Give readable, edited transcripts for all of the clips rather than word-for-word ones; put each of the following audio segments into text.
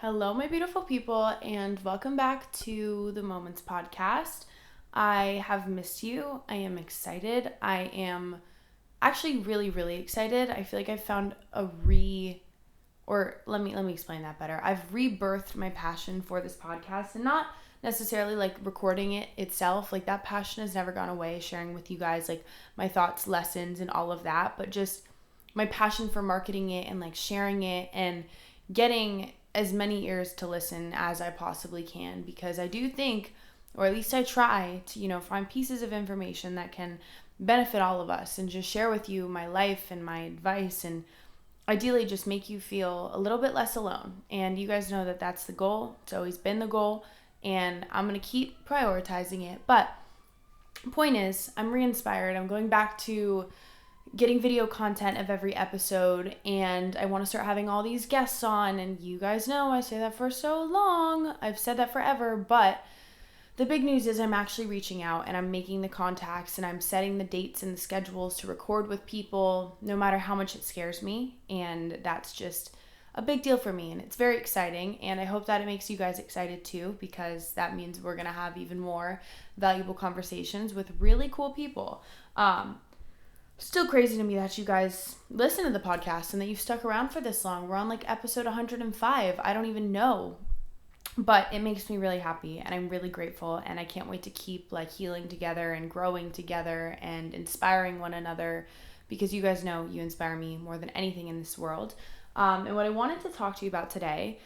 Hello, my beautiful people, and welcome back to the Moments Podcast. I have missed you. I am excited. I am actually really, really excited. I feel like I've found let me explain that better. I've rebirthed my passion for this podcast, and not necessarily like recording it itself. Like that passion has never gone away, sharing with you guys like my thoughts, lessons, and all of that, but just my passion for marketing it and like sharing it and getting as many ears to listen as I possibly can, because I do think, or at least I try to, find pieces of information that can benefit all of us and just share with you my life and my advice and ideally just make you feel a little bit less alone. And you guys know that that's the goal. It's always been the goal, and I'm going to keep prioritizing it. But point is, I'm re-inspired. I'm going back to getting video content of every episode, and I want to start having all these guests on, and you guys know I say that for so long. I've said that forever, but the big news is I'm actually reaching out and I'm making the contacts and I'm setting the dates and the schedules to record with people, no matter how much it scares me, and that's just a big deal for me, and it's very exciting, and I hope that it makes you guys excited too, because that means we're going to have even more valuable conversations with really cool people. Still crazy to me that you guys listen to the podcast and that you've stuck around for this long. We're on like episode 105. I don't even know. But it makes me really happy, and I'm really grateful, and I can't wait to keep like healing together and growing together and inspiring one another, because you guys know you inspire me more than anything in this world. And what I wanted to talk to you about today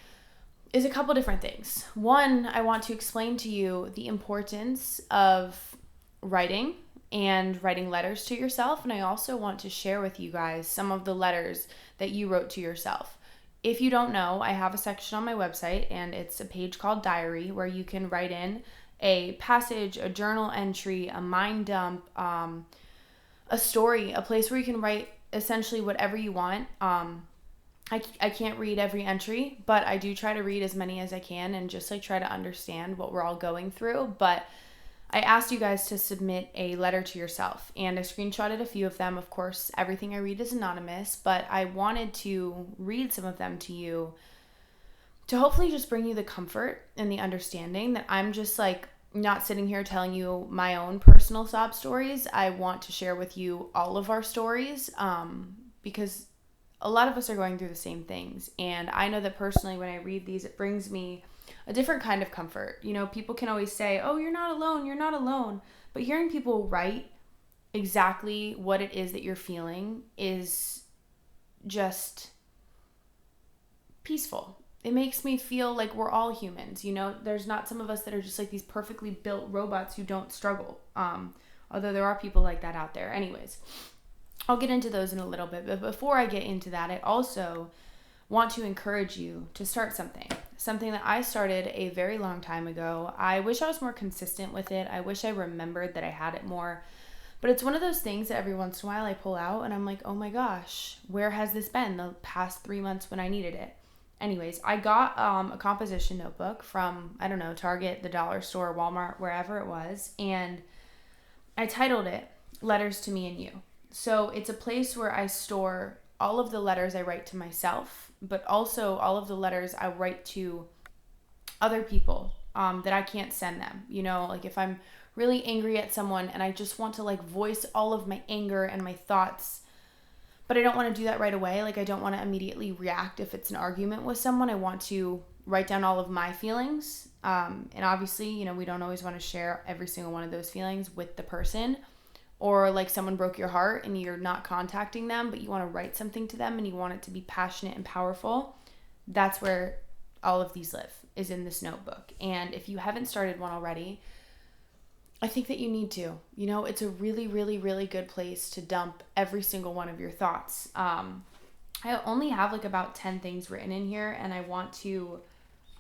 is a couple different things. One, I want to explain to you the importance of writing and writing letters to yourself. And I also want to share with you guys some of the letters that you wrote to yourself. If you don't know, I have a section on my website, and it's a page called Diary, where you can write in a passage, a journal entry, a mind dump, a story, a place where you can write essentially whatever you want. I can't read every entry, but I do try to read as many as I can and just like try to understand what we're all going through. But I asked you guys to submit a letter to yourself, and I screenshotted a few of them. Of course, everything I read is anonymous, but I wanted to read some of them to you to hopefully just bring you the comfort and the understanding that I'm just like not sitting here telling you my own personal sob stories. I want to share with you all of our stories, because a lot of us are going through the same things. And I know that personally, when I read these, it brings me a different kind of comfort. People can always say, oh, you're not alone. But hearing people write exactly what it is that you're feeling is just peaceful. It makes me feel like we're all humans. There's not some of us that are just like these perfectly built robots who don't struggle. Although there are people like that out there. Anyways, I'll get into those in a little bit. But before I get into that, I also want to encourage you to start something that I started a very long time ago. I wish I was more consistent with it. I wish I remembered that I had it more, but it's one of those things that every once in a while I pull out and I'm like, oh my gosh, where has this been the past 3 months when I needed it? Anyways, I got a composition notebook from, I don't know, Target, the dollar store, Walmart, wherever it was, and I titled it Letters to Me and You. So it's a place where I store all of the letters I write to myself, but also all of the letters I write to other people that I can't send them. Like if I'm really angry at someone and I just want to like voice all of my anger and my thoughts, but I don't want to do that right away. Like I don't want to immediately react if it's an argument with someone. I want to write down all of my feelings. And obviously, we don't always want to share every single one of those feelings with the person. Or like someone broke your heart and you're not contacting them, but you want to write something to them and you want it to be passionate and powerful. That's where all of these live, is in this notebook. And if you haven't started one already, I think that you need to. It's a really, really, really good place to dump every single one of your thoughts. I only have like about 10 things written in here, and I want to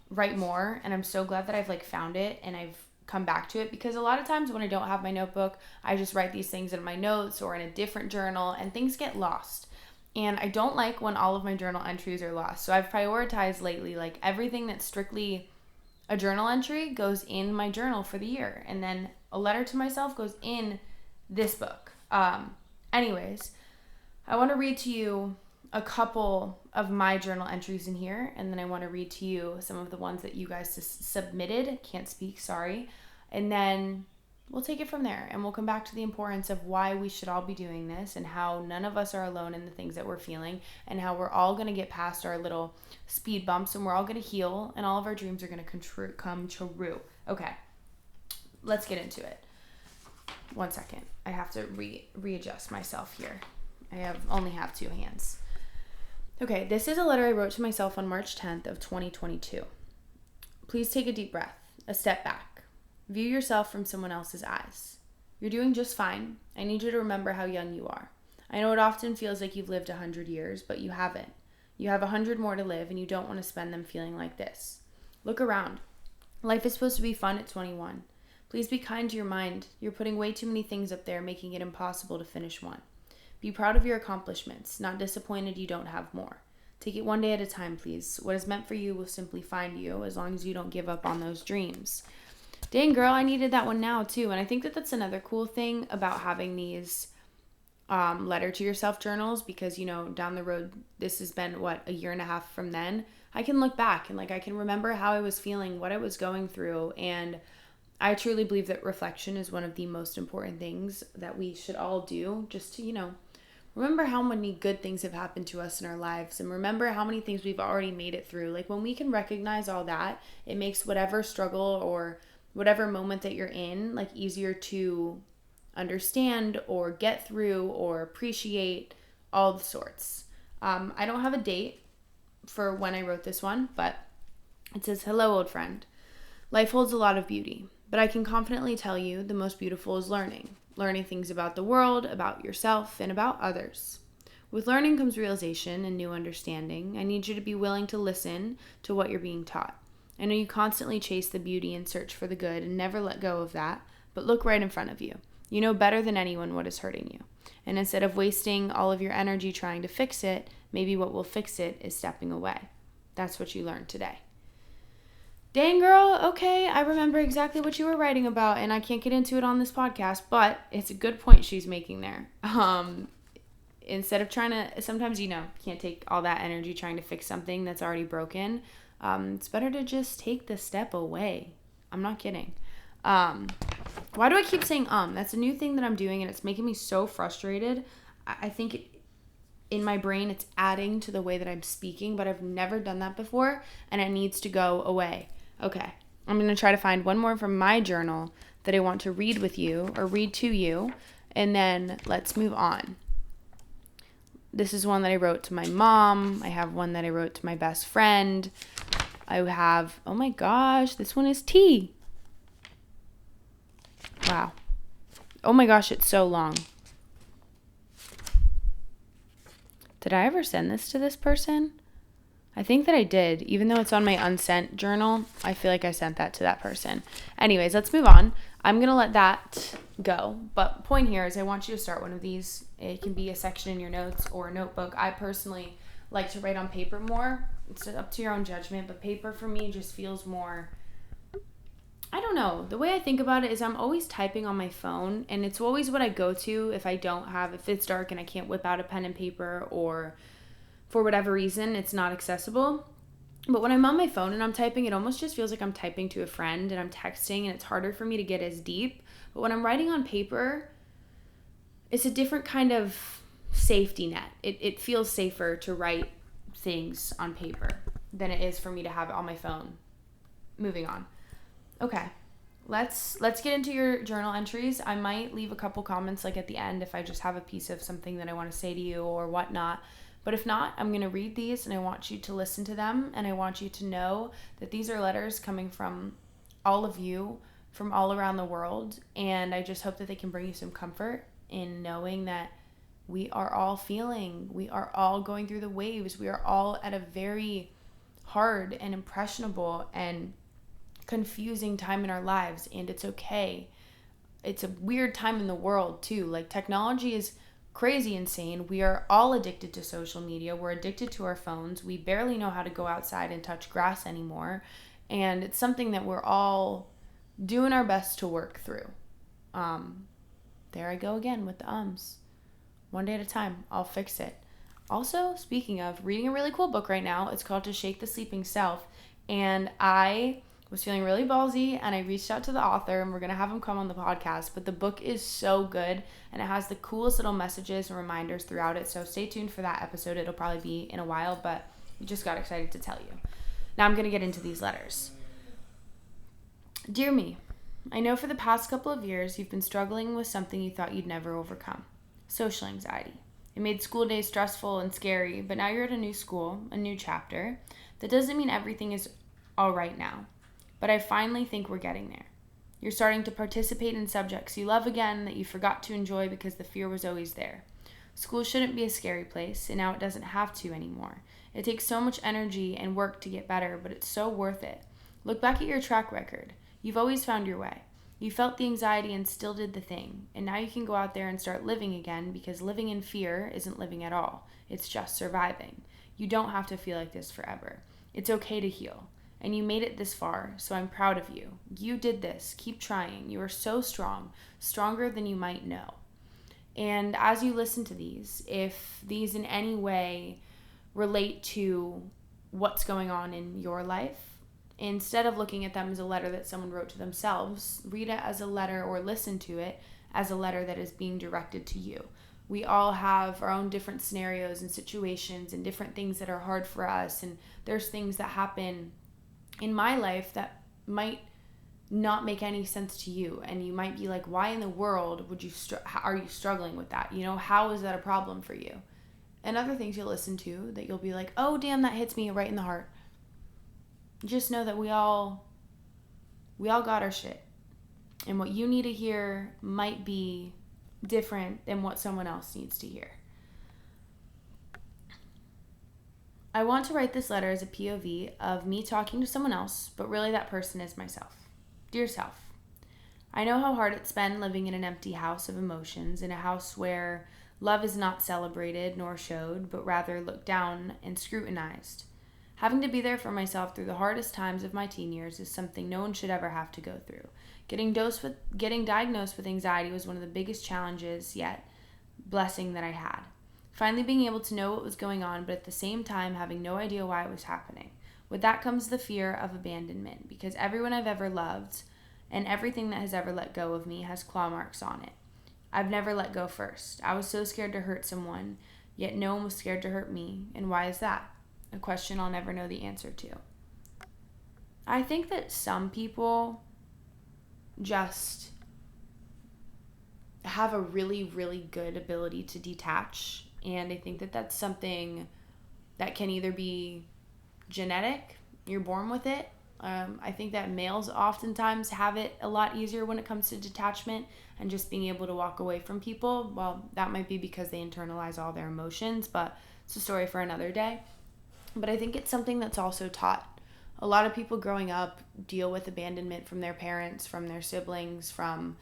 write more. And I'm so glad that I've like found it and I've come back to it, because a lot of times when I don't have my notebook, I just write these things in my notes or in a different journal, and things get lost. And I don't like when all of my journal entries are lost. So I've prioritized lately, like everything that's strictly a journal entry goes in my journal for the year, and then a letter to myself goes in this book. Anyways, I want to read to you a couple of my journal entries in here, and then I want to read to you some of the ones that you guys submitted. Can't speak, sorry. And then we'll take it from there, and we'll come back to the importance of why we should all be doing this, and how none of us are alone in the things that we're feeling, and how we're all going to get past our little speed bumps, and we're all going to heal, and all of our dreams are going to come true. Okay, let's get into it. 1 second. I have to readjust myself here. I only have 2 hands. Okay, this is a letter I wrote to myself on March 10th of 2022. Please take a deep breath, a step back. View yourself from someone else's eyes. You're doing just fine. I need you to remember how young you are. I know it often feels like you've lived 100 years, but you haven't. You have 100 more to live, and you don't want to spend them feeling like this. Look around. Life is supposed to be fun at 21. Please be kind to your mind. You're putting way too many things up there, making it impossible to finish one. Be proud of your accomplishments, not disappointed you don't have more. Take it one day at a time, please. What is meant for you will simply find you, as long as you don't give up on those dreams. Dang, girl, I needed that one now, too. And I think that that's another cool thing about having these letter to yourself journals, because, down the road, this has been, a year and a half from then. I can look back and, I can remember how I was feeling, what I was going through, and I truly believe that reflection is one of the most important things that we should all do, just to, remember how many good things have happened to us in our lives, and remember how many things we've already made it through. When we can recognize all that, it makes whatever struggle or whatever moment that you're in, easier to understand or get through or appreciate, all the sorts. I don't have a date for when I wrote this one, but it says, "Hello, old friend. Life holds a lot of beauty, but I can confidently tell you the most beautiful is learning. Learning things about the world, about yourself, and about others. With learning comes realization and new understanding. I need you to be willing to listen to what you're being taught. I know you constantly chase the beauty and search for the good and never let go of that, but look right in front of you. You know better than anyone what is hurting you. And instead of wasting all of your energy trying to fix it, maybe what will fix it is stepping away. That's what you learned today." Dang, girl, okay, I remember exactly what you were writing about, and I can't get into it on this podcast, but it's a good point she's making there. Instead of trying to, sometimes, can't take all that energy trying to fix something that's already broken. It's better to just take the step away. I'm not kidding. Why do I keep saying That's a new thing that I'm doing, and it's making me so frustrated. I think in my brain, it's adding to the way that I'm speaking, but I've never done that before, and it needs to go away. Okay, I'm going to try to find one more from my journal that I want to read with you, or read to you, and then let's move on. This is one that I wrote to my mom. I have one that I wrote to my best friend. I have, oh my gosh, this one is T. Wow. Oh my gosh, it's so long. Did I ever send this to this person? I think that I did. Even though it's on my unsent journal, I feel like I sent that to that person. Anyways, let's move on. I'm going to let that go. But point here is I want you to start one of these. It can be a section in your notes or a notebook. I personally like to write on paper more. It's up to your own judgment, but paper for me just feels more, I don't know. The way I think about it is I'm always typing on my phone, and it's always what I go to if it's dark and I can't whip out a pen and paper, or for whatever reason it's not accessible. But when I'm on my phone and I'm typing, it almost just feels like I'm typing to a friend and I'm texting, and it's harder for me to get as deep. But when I'm writing on paper, it's a different kind of safety net. It feels safer to write things on paper than it is for me to have it on my phone. Moving on. Okay, let's get into your journal entries. I might leave a couple comments at the end if I just have a piece of something that I want to say to you or whatnot. But if not, I'm going to read these, and I want you to listen to them, and I want you to know that these are letters coming from all of you from all around the world, and I just hope that they can bring you some comfort in knowing that we are all feeling, we are all going through the waves, we are all at a very hard and impressionable and confusing time in our lives, and it's okay. It's a weird time in the world too. Technology is crazy insane. We are all addicted to social media. We're addicted to our phones. We barely know how to go outside and touch grass anymore, and it's something that we're all doing our best to work through. There I go again with the ums. One day at a time. I'll fix it. Also, speaking of, reading a really cool book right now. It's called To Shake the Sleeping Self. And I was feeling really ballsy and I reached out to the author and we're going to have him come on the podcast. But the book is so good and it has the coolest little messages and reminders throughout it. So stay tuned for that episode. It'll probably be in a while, but I just got excited to tell you. Now I'm going to get into these letters. Dear me, I know for the past couple of years you've been struggling with something you thought you'd never overcome. Social anxiety. It made school days stressful and scary, but now you're at a new school, a new chapter. That doesn't mean everything is all right now, but I finally think we're getting there. You're starting to participate in subjects you love again that you forgot to enjoy because the fear was always there. School shouldn't be a scary place, and now it doesn't have to anymore. It takes so much energy and work to get better, but it's so worth it. Look back at your track record. You've always found your way. You felt the anxiety and still did the thing, and now you can go out there and start living again because living in fear isn't living at all. It's just surviving. You don't have to feel like this forever. It's okay to heal, and you made it this far, so I'm proud of you. You did this. Keep trying. You are so strong, stronger than you might know. And as you listen to these, if these in any way relate to what's going on in your life, instead of looking at them as a letter that someone wrote to themselves, read it as a letter or listen to it as a letter that is being directed to you. We all have our own different scenarios and situations and different things that are hard for us. And there's things that happen in my life that might not make any sense to you. And you might be like, why in the world would you are you struggling with that? You know, how is that a problem for you? And other things you'll listen to that you'll be like, oh, damn, that hits me right in the heart. Just know that we all got our shit. And what you need to hear might be different than what someone else needs to hear. I want to write this letter as a POV of me talking to someone else, but really that person is myself. Dear self, I know how hard it's been living in an empty house of emotions, in a house where love is not celebrated nor showed, but rather looked down and scrutinized. Having to be there for myself through the hardest times of my teen years is something no one should ever have to go through. Getting diagnosed with anxiety was one of the biggest challenges yet blessing that I had. Finally being able to know what was going on, but at the same time having no idea why it was happening. With that comes the fear of abandonment, because everyone I've ever loved and everything that has ever let go of me has claw marks on it. I've never let go first. I was so scared to hurt someone, yet no one was scared to hurt me. And why is that? A question I'll never know the answer to. I think that some people just have a really, really good ability to detach. And I think that that's something that can either be genetic, you're born with it. I think that males oftentimes have it a lot easier when it comes to detachment and just being able to walk away from people. Well, that might be because they internalize all their emotions, but it's a story for another day. But I think it's something that's also taught. A lot of people growing up deal with abandonment from their parents, from their siblings, from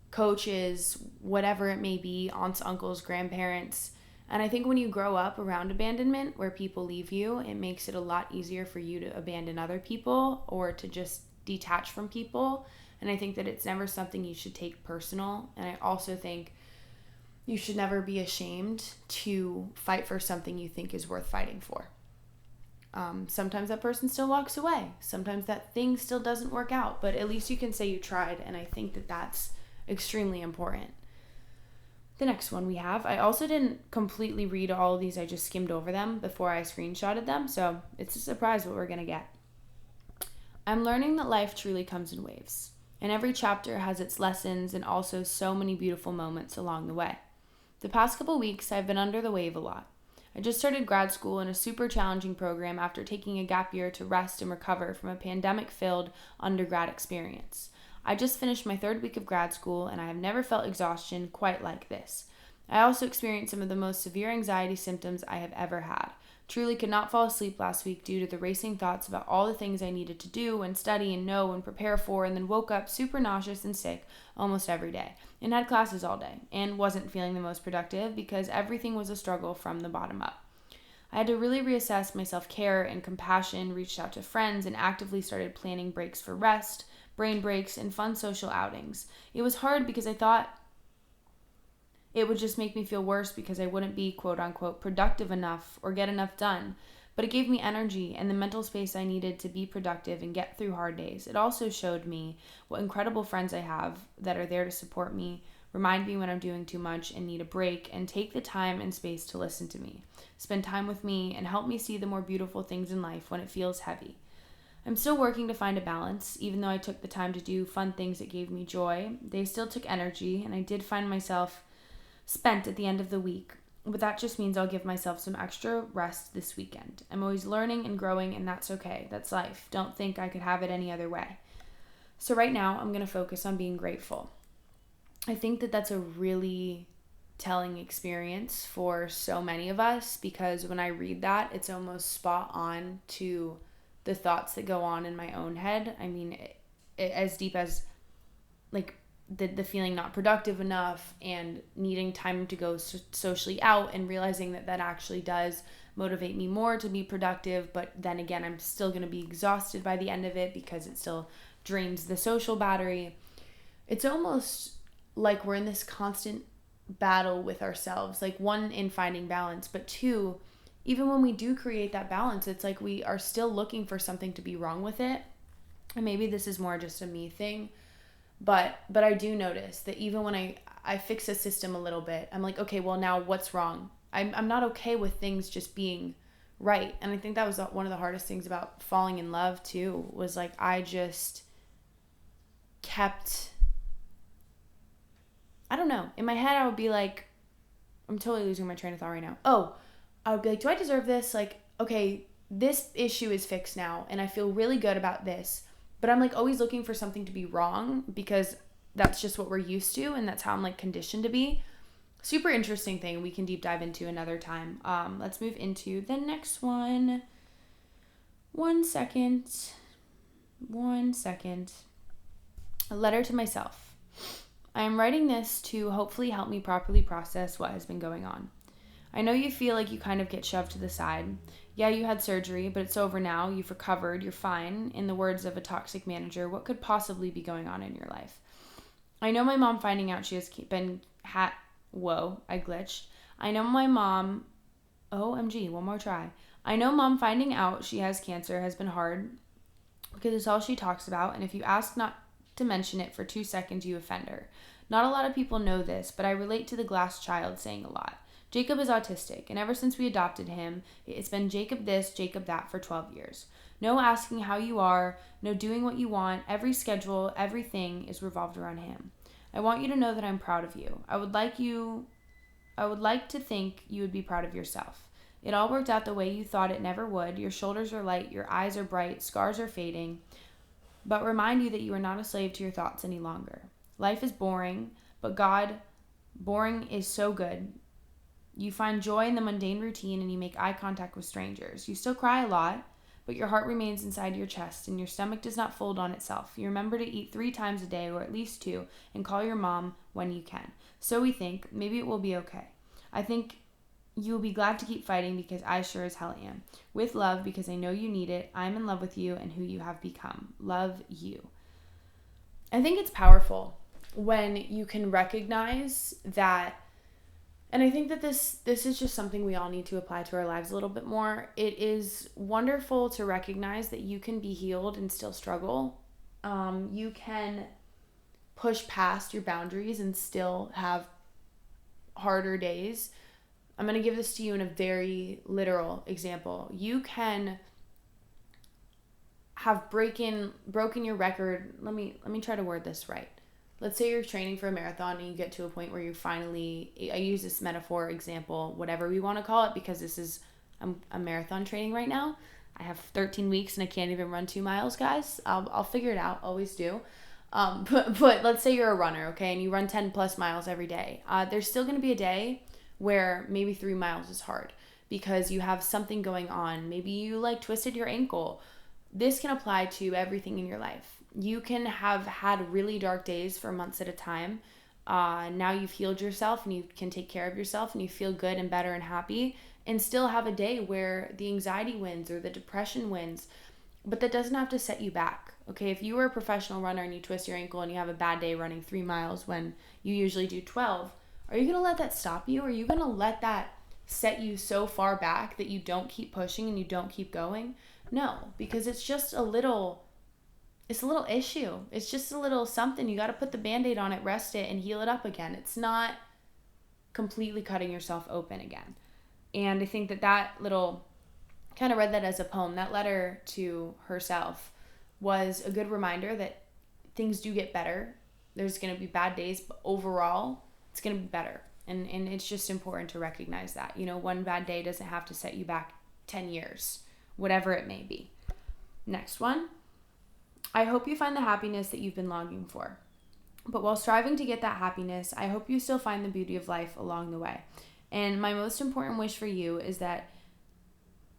coaches, whatever it may be, aunts, uncles, grandparents. And I think when you grow up around abandonment, where people leave you, it makes it a lot easier for you to abandon other people or to just detach from people. And I think that it's never something you should take personal. And I also think you should never be ashamed to fight for something you think is worth fighting for. Sometimes that person still walks away. Sometimes that thing still doesn't work out, but at least you can say you tried. And I think that that's extremely important. The next one we have, I also didn't completely read all of these. I just skimmed over them before I screenshotted them. So it's a surprise what we're going to get. I'm learning that life truly comes in waves. And every chapter has its lessons and also so many beautiful moments along the way. The past couple weeks, I've been under the wave a lot. I just started grad school in a super challenging program after taking a gap year to rest and recover from a pandemic-filled undergrad experience. I just finished my 3rd week of grad school, and I have never felt exhaustion quite like this. I also experienced some of the most severe anxiety symptoms I have ever had. Truly could not fall asleep last week due to the racing thoughts about all the things I needed to do and study and know and prepare for, and then woke up super nauseous and sick almost every day and had classes all day and wasn't feeling the most productive because everything was a struggle from the bottom up. I had to really reassess my self-care and compassion, reached out to friends, and actively started planning breaks for rest, brain breaks, and fun social outings. It was hard because I thought It would just make me feel worse because I wouldn't be quote unquote productive enough or get enough done. But it gave me energy and the mental space I needed to be productive and get through hard days. It also showed me what incredible friends I have that are there to support me, remind me when I'm doing too much and need a break, and take the time and space to listen to me, spend time with me, and help me see the more beautiful things in life when it feels heavy. I'm still working to find a balance. Even though I took the time to do fun things that gave me joy, they still took energy, and I did find myself spent at the end of the week. But that just means I'll give myself some extra rest this weekend. I'm always learning and growing, and that's okay. That's life. Don't think I could have it any other way. So right now, I'm going to focus on being grateful. I think that that's a really telling experience for so many of us, because when I read that, it's almost spot on to the thoughts that go on in my own head. I mean, it as deep as like the feeling not productive enough and needing time to go socially out, and realizing that actually does motivate me more to be productive. But then again, I'm still going to be exhausted by the end of it because it still drains the social battery. It's almost like we're in this constant battle with ourselves, like one, in finding balance, but two, even when we do create that balance, it's like we are still looking for something to be wrong with it. And maybe this is more just a me thing, but I do notice that even when I fix a system a little bit, I'm like, okay, well, now what's wrong? I'm not okay with things just being right. And I think that was one of the hardest things about falling in love too, was like I just kept, I don't know, in my head I would be like, I'm totally losing my train of thought right now. Oh, I would be like, do I deserve this? Like, okay, this issue is fixed now and I feel really good about this. But I'm like always looking for something to be wrong because that's just what we're used to, and that's how I'm like conditioned to be. Super interesting thing we can deep dive into another time. Let's move into the next one. One second. A letter to myself. I am writing this to hopefully help me properly process what has been going on. I know you feel like you kind of get shoved to the side. Yeah, you had surgery, but it's over now. You've recovered. You're fine. In the words of a toxic manager, what could possibly be going on in your life? I know my mom finding out she has been Whoa, I glitched. I know my mom... OMG, one more try. I know mom finding out she has cancer has been hard because it's all she talks about, and if you ask not to mention it for 2 seconds, you offend her. Not a lot of people know this, but I relate to the glass child saying a lot. Jacob is autistic, and ever since we adopted him, it's been Jacob this, Jacob that for 12 years. No asking how you are, no doing what you want, every schedule, everything is revolved around him. I want you to know that I'm proud of you. I would like to think you would be proud of yourself. It all worked out the way you thought it never would. Your shoulders are light, your eyes are bright, scars are fading. But remind you that you are not a slave to your thoughts any longer. Life is boring, but boring is so good. You find joy in the mundane routine and you make eye contact with strangers. You still cry a lot, but your heart remains inside your chest and your stomach does not fold on itself. You remember to eat 3 times a day, or at least 2, and call your mom when you can. So we think, maybe it will be okay. I think you will be glad to keep fighting because I sure as hell am. With love, because I know you need it. I'm in love with you and who you have become. Love, you. I think it's powerful when you can recognize that. And I think that this is just something we all need to apply to our lives a little bit more. It is wonderful to recognize that you can be healed and still struggle. You can push past your boundaries and still have harder days. I'm going to give this to you in a very literal example. You can have broken your record. Let me try to word this right. Let's say you're training for a marathon and you get to a point where you finally, I use this metaphor, example, whatever we want to call it, because I'm marathon training right now. I have 13 weeks and I can't even run 2 miles, guys. I'll figure it out, always do. But let's say you're a runner, okay, and you run 10 plus miles every day. There's still going to be a day where maybe 3 miles is hard because you have something going on. Maybe you like twisted your ankle. This can apply to everything in your life. You can have had really dark days for months at a time. Now you've healed yourself and you can take care of yourself and you feel good and better and happy, and still have a day where the anxiety wins or the depression wins. But that doesn't have to set you back. Okay, if you were a professional runner and you twist your ankle and you have a bad day running 3 miles when you usually do 12, Are you going to let that stop you? Or are you going to let that set you so far back that you don't keep pushing and you don't keep going? No, because it's just a little issue. It's just a little something. You got to put the Band-Aid on it, rest it, and heal it up again. It's not completely cutting yourself open again. And I think that little, kind of read that as a poem. That letter to herself was a good reminder that things do get better. There's going to be bad days, but overall, it's going to be better. And it's just important to recognize that. One bad day doesn't have to set you back 10 years, whatever it may be. Next one. I hope you find the happiness that you've been longing for. But while striving to get that happiness, I hope you still find the beauty of life along the way. And my most important wish for you is that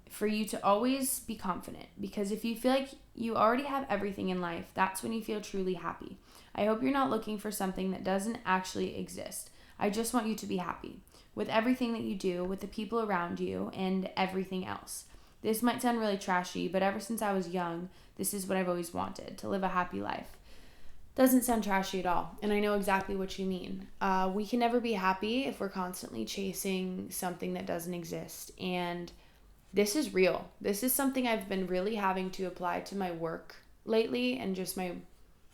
for you to always be confident, because if you feel like you already have everything in life, that's when you feel truly happy. I hope you're not looking for something that doesn't actually exist. I just want you to be happy with everything that you do, with the people around you, and everything else. This might sound really trashy, but ever since I was young, this is what I've always wanted, to live a happy life. Doesn't sound trashy at all, and I know exactly what you mean. We can never be happy if we're constantly chasing something that doesn't exist, and this is real. This is something I've been really having to apply to my work lately and just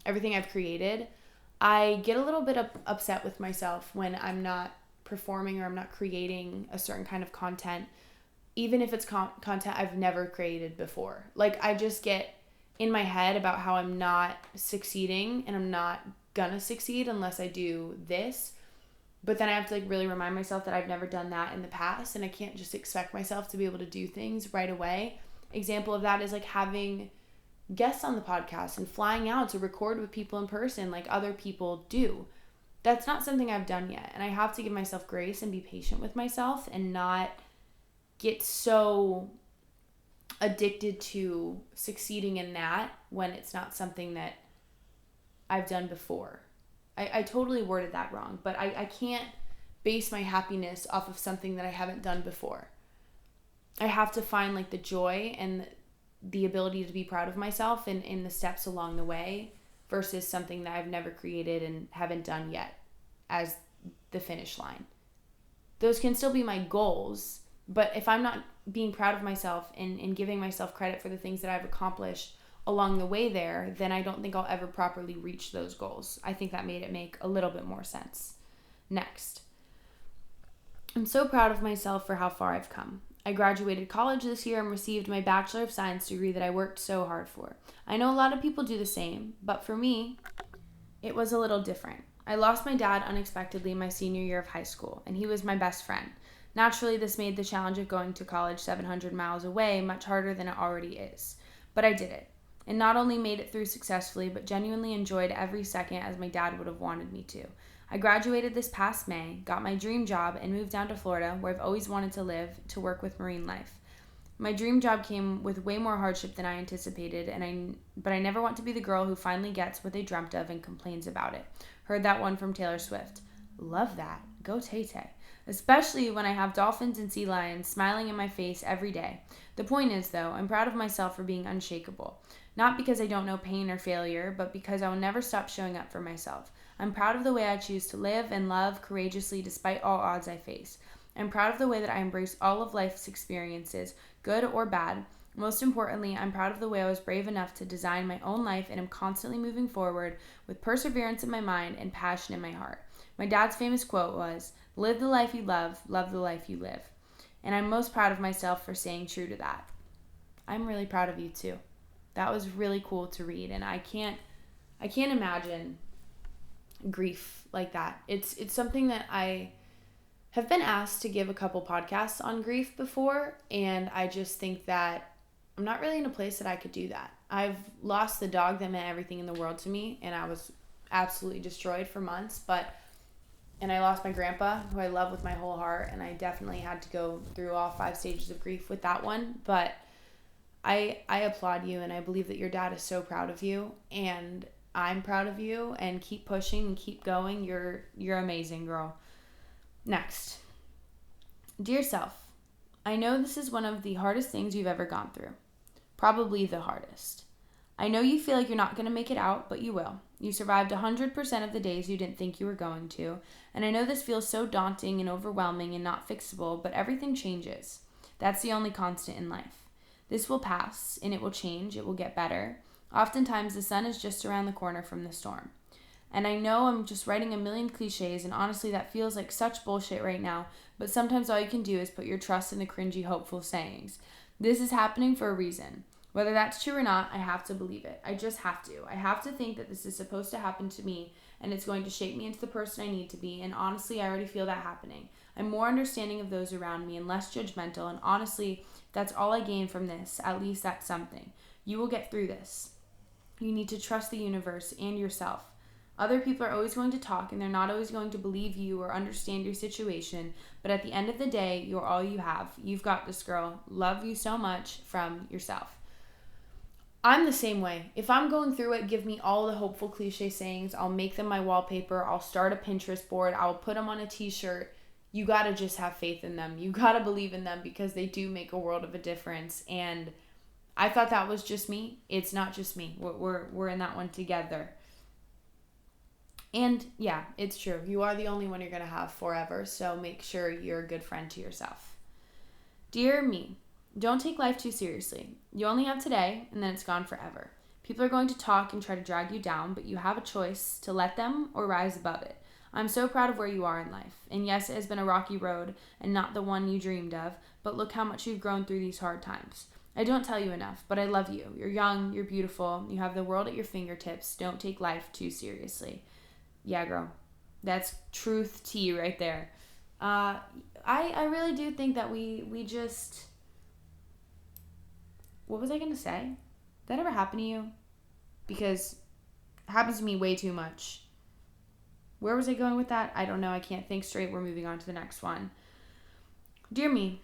everything I've created. I get a little bit upset with myself when I'm not performing or I'm not creating a certain kind of content, even if it's content I've never created before. Like, I just get in my head about how I'm not succeeding and I'm not gonna succeed unless I do this. But then I have to really remind myself that I've never done that in the past, and I can't just expect myself to be able to do things right away. Example of that is having guests on the podcast and flying out to record with people in person like other people do. That's not something I've done yet, and I have to give myself grace and be patient with myself and not get so addicted to succeeding in that when it's not something that I've done before. I totally worded that wrong, but I can't base my happiness off of something that I haven't done before. I have to find the joy and the ability to be proud of myself in the steps along the way versus something that I've never created and haven't done yet as the finish line. Those can still be my goals, but if I'm not being proud of myself and giving myself credit for the things that I've accomplished along the way there, then I don't think I'll ever properly reach those goals. I think that made it make a little bit more sense. Next. I'm so proud of myself for how far I've come. I graduated college this year and received my Bachelor of Science degree that I worked so hard for. I know a lot of people do the same, but for me, it was a little different. I lost my dad unexpectedly my senior year of high school, and he was my best friend. Naturally, this made the challenge of going to college 700 miles away much harder than it already is. But I did it. And not only made it through successfully, but genuinely enjoyed every second as my dad would have wanted me to. I graduated this past May, got my dream job, and moved down to Florida, where I've always wanted to live, to work with marine life. My dream job came with way more hardship than I anticipated, but I never want to be the girl who finally gets what they dreamt of and complains about it. Heard that one from Taylor Swift. Love that. Go Tay-Tay. Especially when I have dolphins and sea lions smiling in my face every day. The point is, though, I'm proud of myself for being unshakable. Not because I don't know pain or failure, but because I will never stop showing up for myself. I'm proud of the way I choose to live and love courageously despite all odds I face. I'm proud of the way that I embrace all of life's experiences, good or bad. Most importantly, I'm proud of the way I was brave enough to design my own life and am constantly moving forward with perseverance in my mind and passion in my heart. My dad's famous quote was, "Live the life you love the life you live." And I'm most proud of myself for staying true to that. I'm really proud of you too. That was really cool to read, and I can't imagine grief like that. It's something that I have been asked to give a couple podcasts on grief before, and I just think that I'm not really in a place that I could do that. I've lost the dog that meant everything in the world to me, and I was absolutely destroyed for months, and I lost my grandpa, who I love with my whole heart, and I definitely had to go through all 5 stages of grief with that one, but I applaud you, and I believe that your dad is so proud of you, and I'm proud of you, and keep pushing and keep going. You're amazing, girl. Next. Dear self, I know this is one of the hardest things you've ever gone through. Probably the hardest. I know you feel like you're not going to make it out, but you will. You survived 100% of the days you didn't think you were going to. And I know this feels so daunting and overwhelming and not fixable, but everything changes. That's the only constant in life. This will pass, and it will change. It will get better. Oftentimes, the sun is just around the corner from the storm. And I know I'm just writing a million cliches, and honestly, that feels like such bullshit right now, but sometimes all you can do is put your trust in the cringy, hopeful sayings. This is happening for a reason. Whether that's true or not, I have to believe it. I just have to. I have to think that this is supposed to happen to me, and it's going to shape me into the person I need to be, and honestly, I already feel that happening. I'm more understanding of those around me and less judgmental, and honestly, that's all I gain from this. At least that's something. You will get through this. You need to trust the universe and yourself. Other people are always going to talk, and they're not always going to believe you or understand your situation, but at the end of the day, you're all you have. You've got this, girl. Love you so much from yourself. I'm the same way. If I'm going through it, give me all the hopeful cliche sayings. I'll make them my wallpaper. I'll start a Pinterest board. I'll put them on a t-shirt. You got to just have faith in them. You got to believe in them because they do make a world of a difference. And I thought that was just me. It's not just me. We're in that one together. And yeah, it's true. You are the only one you're going to have forever. So make sure you're a good friend to yourself. Dear me. Don't take life too seriously. You only have today, and then it's gone forever. People are going to talk and try to drag you down, but you have a choice to let them or rise above it. I'm so proud of where you are in life. And yes, it has been a rocky road and not the one you dreamed of, but look how much you've grown through these hard times. I don't tell you enough, but I love you. You're young, you're beautiful, you have the world at your fingertips. Don't take life too seriously. Yeah, girl. That's truth tea right there. I really do think that we just... What was I going to say? Did that ever happen to you? Because it happens to me way too much. Where was I going with that? I don't know. I can't think straight. We're moving on to the next one. Dear me,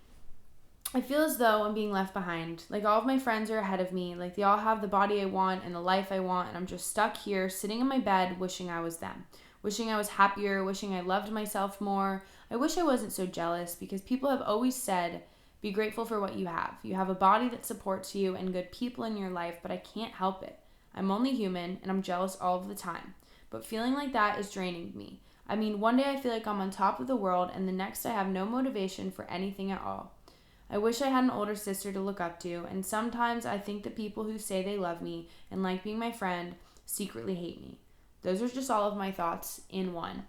I feel as though I'm being left behind. Like all of my friends are ahead of me. Like they all have the body I want and the life I want. And I'm just stuck here, sitting in my bed, wishing I was them. Wishing I was happier. Wishing I loved myself more. I wish I wasn't so jealous because people have always said... Be grateful for what you have. You have a body that supports you and good people in your life, but I can't help it. I'm only human, and I'm jealous all of the time. But feeling like that is draining me. I mean, one day I feel like I'm on top of the world, and the next I have no motivation for anything at all. I wish I had an older sister to look up to, and sometimes I think the people who say they love me and like being my friend secretly hate me. Those are just all of my thoughts in one.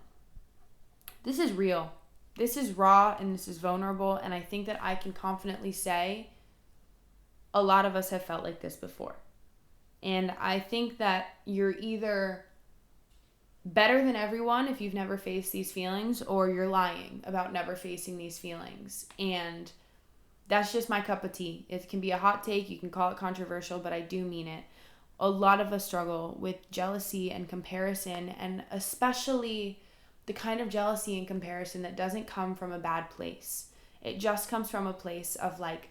This is real. This is raw and this is vulnerable, and I think that I can confidently say a lot of us have felt like this before. And I think that you're either better than everyone if you've never faced these feelings, or you're lying about never facing these feelings. And that's just my cup of tea. It can be a hot take, you can call it controversial, but I do mean it. A lot of us struggle with jealousy and comparison, and especially the kind of jealousy and comparison that doesn't come from a bad place. It just comes from a place of like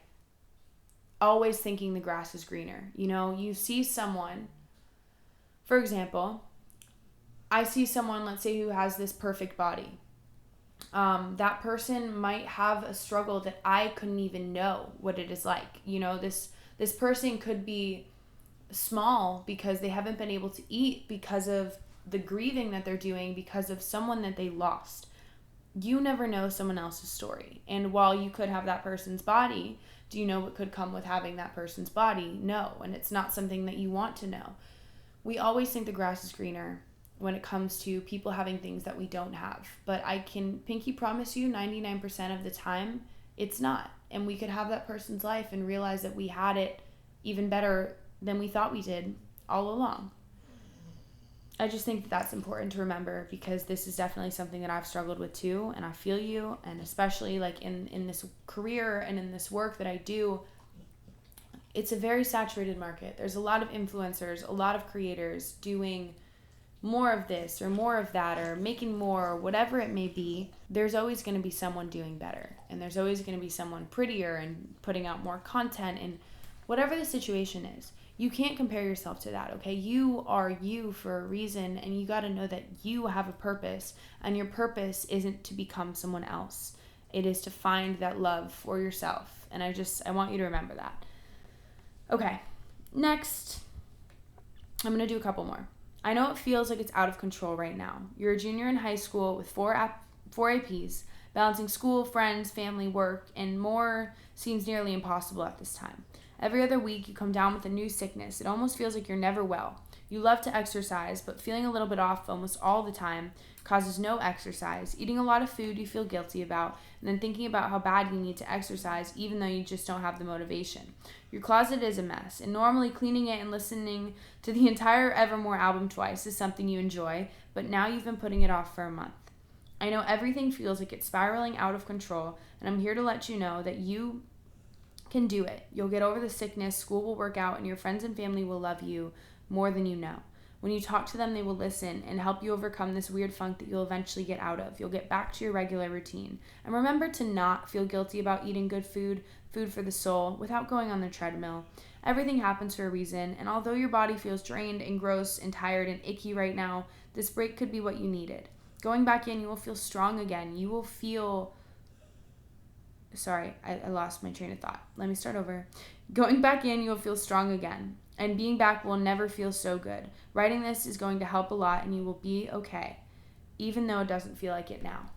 always thinking the grass is greener. You know, you see someone, for example, I see someone, let's say, who has this perfect body. That person might have a struggle that I couldn't even know what it is like. You know, this person could be small because they haven't been able to eat because of the grieving that they're doing because of someone that they lost. You never know someone else's story. And while you could have that person's body, do you know what could come with having that person's body? No. And it's not something that you want to know. We always think the grass is greener when it comes to people having things that we don't have. But I can pinky promise you 99% of the time, it's not. And we could have that person's life and realize that we had it even better than we thought we did all along. I just think that that's important to remember because this is definitely something that I've struggled with too, and I feel you, and especially like in this career and in this work that I do, it's a very saturated market. There's a lot of influencers, a lot of creators doing more of this or more of that or making more or whatever it may be. There's always going to be someone doing better, and there's always going to be someone prettier and putting out more content, and whatever the situation is. You can't compare yourself to that, okay? You are you for a reason, and you got to know that you have a purpose, and your purpose isn't to become someone else. It is to find that love for yourself, and I want you to remember that. Okay, next, I'm going to do a couple more. I know it feels like it's out of control right now. You're a junior in high school with four APs, balancing school, friends, family, work, and more seems nearly impossible at this time. Every other week, you come down with a new sickness. It almost feels like you're never well. You love to exercise, but feeling a little bit off almost all the time causes no exercise, eating a lot of food you feel guilty about, and then thinking about how bad you need to exercise even though you just don't have the motivation. Your closet is a mess, and normally cleaning it and listening to the entire Evermore album twice is something you enjoy, but now you've been putting it off for a month. I know everything feels like it's spiraling out of control, and I'm here to let you know that you can do it. You'll get over the sickness, school will work out, and your friends and family will love you more than you know. When you talk to them, they will listen and help you overcome this weird funk that you'll eventually get out of. You'll get back to your regular routine. And remember to not feel guilty about eating good food for the soul, without going on the treadmill. Everything happens for a reason, and although your body feels drained and gross and tired and icky right now, this break could be what you needed. Going back in, you will feel strong again. You will feel... Sorry, I lost my train of thought. Let me start over. Going back in, you'll feel strong again. And being back will never feel so good. Writing this is going to help a lot, and you will be okay, even though it doesn't feel like it now.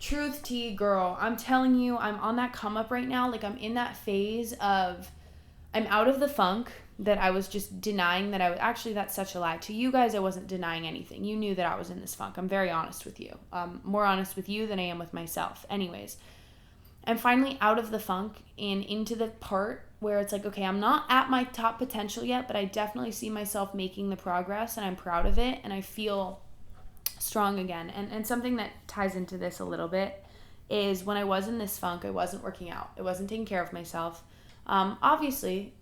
Truth, T, girl, I'm telling you, I'm on that come up right now. Like, I'm in that phase of, I'm out of the funk that I was just denying that I was. Actually, that's such a lie. To you guys, I wasn't denying anything. You knew that I was in this funk. I'm very honest with you. More honest with you than I am with myself. Anyways, I'm finally out of the funk and into the part where it's like, okay, I'm not at my top potential yet, but I definitely see myself making the progress, and I'm proud of it, and I feel strong again. And something that ties into this a little bit is when I was in this funk, I wasn't working out. I wasn't taking care of myself. Obviously,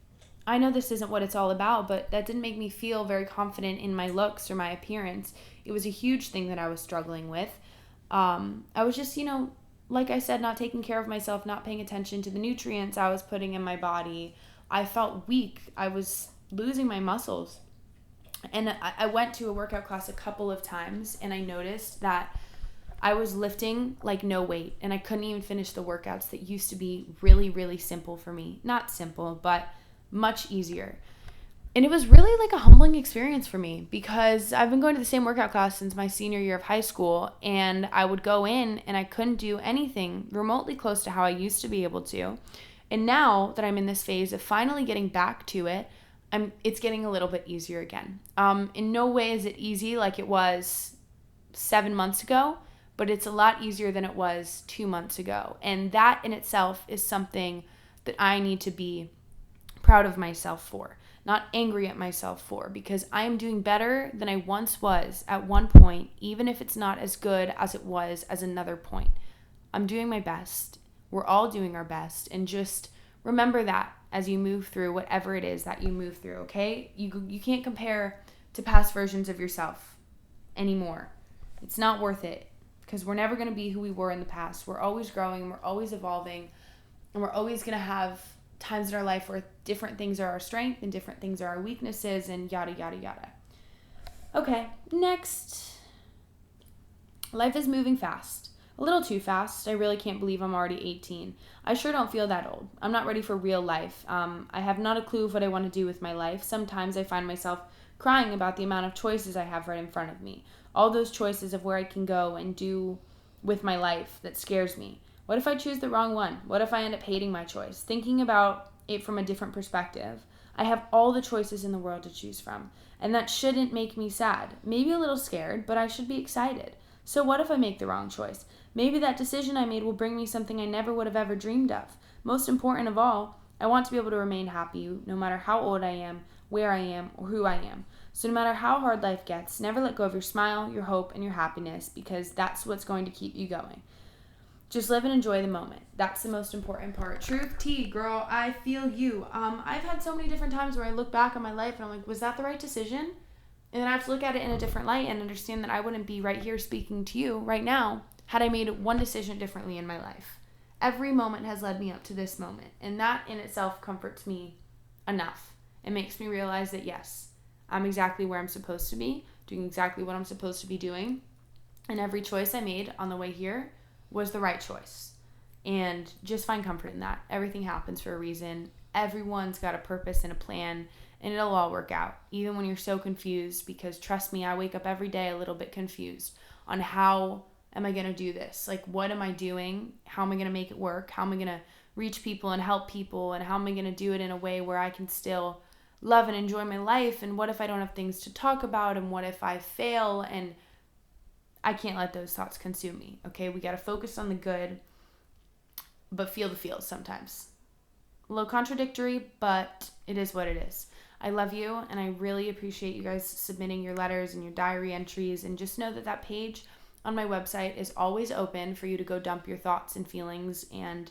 I know this isn't what it's all about, but that didn't make me feel very confident in my looks or my appearance. It was a huge thing that I was struggling with. I was just, like I said, not taking care of myself, not paying attention to the nutrients I was putting in my body. I felt weak. I was losing my muscles. And I went to a workout class a couple of times, and I noticed that I was lifting like no weight, and I couldn't even finish the workouts that used to be really, really simple for me. Not simple, but much easier. And it was really like a humbling experience for me, because I've been going to the same workout class since my senior year of high school, and I would go in and I couldn't do anything remotely close to how I used to be able to. And now that I'm in this phase of finally getting back to it, it's getting a little bit easier again. In no way is it easy like it was 7 months ago, but it's a lot easier than it was 2 months ago. And that in itself is something that I need to be proud of myself for. Not angry at myself for, because I am doing better than I once was at one point, even if it's not as good as it was as another point. I'm doing my best. We're all doing our best, and just remember that as you move through whatever it is that you move through, okay? You can't compare to past versions of yourself anymore. It's not worth it, because we're never going to be who we were in the past. We're always growing, we're always evolving, and we're always going to have times in our life where different things are our strength and different things are our weaknesses, and yada, yada, yada. Okay, next. Life is moving fast. A little too fast. I really can't believe I'm already 18. I sure don't feel that old. I'm not ready for real life. I have not a clue of what I want to do with my life. Sometimes I find myself crying about the amount of choices I have right in front of me. All those choices of where I can go and do with my life that scares me. What if I choose the wrong one? What if I end up hating my choice? Thinking about it from a different perspective. I have all the choices in the world to choose from, and that shouldn't make me sad. Maybe a little scared, but I should be excited. So what if I make the wrong choice? Maybe that decision I made will bring me something I never would have ever dreamed of. Most important of all, I want to be able to remain happy no matter how old I am, where I am, or who I am. So no matter how hard life gets, never let go of your smile, your hope, and your happiness, because that's what's going to keep you going. Just live and enjoy the moment. That's the most important part. Truth, T, girl, I feel you. I've had so many different times where I look back on my life and I'm like, was that the right decision? And then I have to look at it in a different light and understand that I wouldn't be right here speaking to you right now had I made one decision differently in my life. Every moment has led me up to this moment, and that in itself comforts me enough. It makes me realize that yes, I'm exactly where I'm supposed to be, doing exactly what I'm supposed to be doing, and every choice I made on the way here was the right choice. And just find comfort in that. Everything happens for a reason. Everyone's got a purpose and a plan, and it'll all work out, even when you're so confused, because trust me, I wake up every day a little bit confused on how am I going to do this? Like, what am I doing? How am I going to make it work? How am I going to reach people and help people? And how am I going to do it in a way where I can still love and enjoy my life? And what if I don't have things to talk about? And what if I fail? And I can't let those thoughts consume me. Okay, we got to focus on the good, but feel the feels sometimes. A little contradictory, but it is what it is. I love you, and I really appreciate you guys submitting your letters and your diary entries. And just know that that page on my website is always open for you to go dump your thoughts and feelings and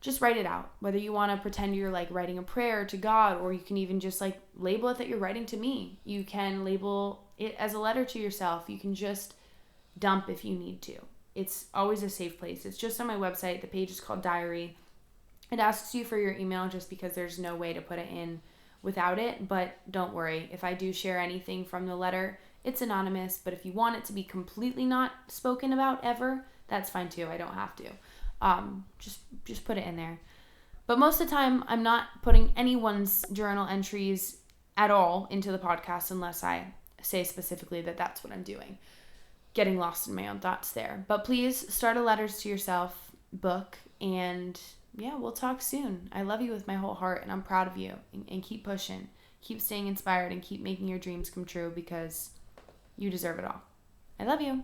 just write it out. Whether you want to pretend you're like writing a prayer to God, or you can even just like label it that you're writing to me. You can label it as a letter to yourself. You can just dump if you need to. It's always a safe place. It's just on my website. The page is called Diary. It asks you for your email just because there's no way to put it in without it. But don't worry. If I do share anything from the letter, it's anonymous. But if you want it to be completely not spoken about ever, that's fine too. I don't have to. Just put it in there. But most of the time, I'm not putting anyone's journal entries at all into the podcast unless I say specifically that that's what I'm doing. Getting lost in my own thoughts there. But please start a Letters to Yourself book, and yeah, we'll talk soon. I love you with my whole heart, and I'm proud of you. And keep pushing. Keep staying inspired, and keep making your dreams come true, because you deserve it all. I love you.